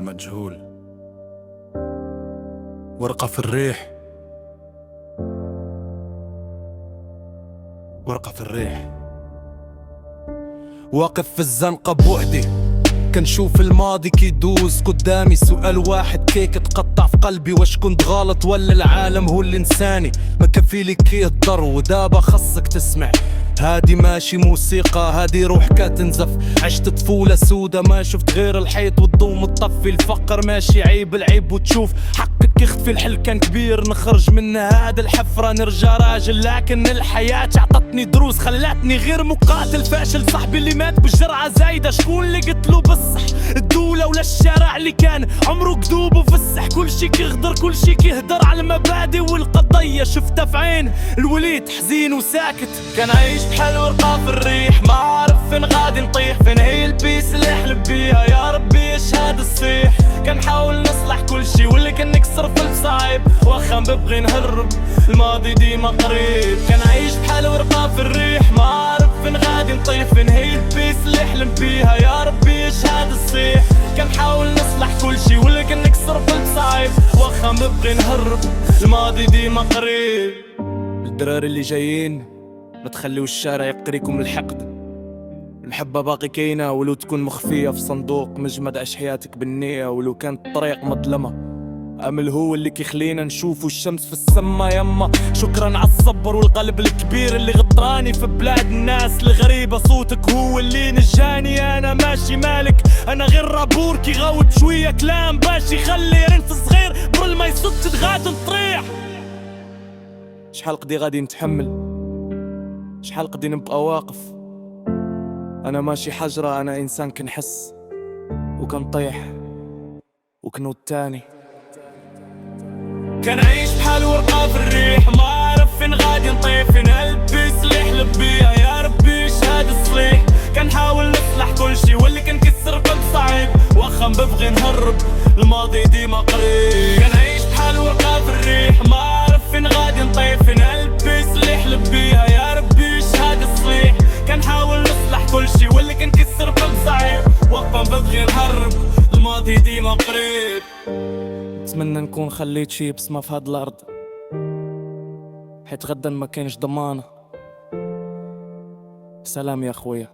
مجهول. ورقة في الريح، ورقة في الريح. واقف في الزنقة بوحدي، كنشوف الماضي كيدوز قدامي. سؤال واحد كيك تقطع في قلبي، واش كنت غلط ولا العالم هو اللي انساني؟ ما كفيلي كيهضر ودابا خصك تسمع. هادي ماشي موسيقى، هادي روح كتنزف. عشت طفولة سودة ما شفت غير الحيط والضو مطفي. الفقر ماشي عيب، العيب وتشوف حقك يختفي. الحل كان كبير نخرج من هاد الحفرة نرجع راجل، لكن الحياة عطتني دروس خلاتني غير مقاتل فاشل. صاحبي اللي مات بالجرعة زايدة، شكون اللي قتلو بالصح؟ الدولة ولا الشارع اللي كان عمره كذوب وفسح؟ كل شي كيغدر كل شي كيهدر على المبادئ والقضية. شفتها في عين الوليد حزين وساكت، كان عايش بحال ورقة في الريح. ما عارف فين غادي نطيح، فين هي البيس اللي حلب بيها. يا ربي اش هاد الصيح، كنحاول نصلح كل شي ولكن نكسر في الصعيب. واخا نبغي نهرب الماضي ديما قريب. كان عايش بحال ورقة في الريح، ما عارف فين غادي نطيح، فين هي البيس اللي حلم بيها. يا ربي اش هاد الصيح، كنحاول نصلح كل شي ولكن نكسر في الصعيب. واخا نبغي نهرب الماضي ديما قريب. الدراري اللي جايين ما تخليو الشارع يقريكم الحقد. المحبة باقي كاينة ولو تكون مخفية في صندوق مجمد. عيش حياتك بالنية ولو كانت الطريق مظلمة. أمل هو اللي كيخلينا نشوفو الشمس في السما يما. شكرا عالصبر والقلب الكبير اللي غطراني في بلاد الناس الغريبة. صوتك هو اللي نجاني، أنا ماشي مالك، أنا غير رابور كيغاوب شوية كلام باش يخلي رنت صغير قبل ما يصد تدغات نطريح. شحال قدي غادي نتحمل، شحال قدي نبقى واقف؟ أنا ماشي حجرة، أنا إنسان كنحس وكنطيح وكنود تاني. كنعيش بحال ورقة في الريح، ما عارف فين غادي نطيح، فين البيس اللي حلب بيها. يا ربي اش هاد الصليح، كنحاول نصلح كل شي واللي كنكسر كل صعيب. واخا نبغي نهرب الماضي ديما قريب. كنعيش بحال ورقة في الريح، ما عارف فين غادي نطيح، فين البيس اللي حلب بيها. يا ربي اش هاد الصليح، كنحاول نصلح كل شي واللي كنكسر كل صعيب. واخا نبغي نهرب الماضي ديما قريب. نتمنى نكون خليت شي بصمة في هاد الأرض، حيت غدا ما كاينش ضمانة. سلام يا خويا.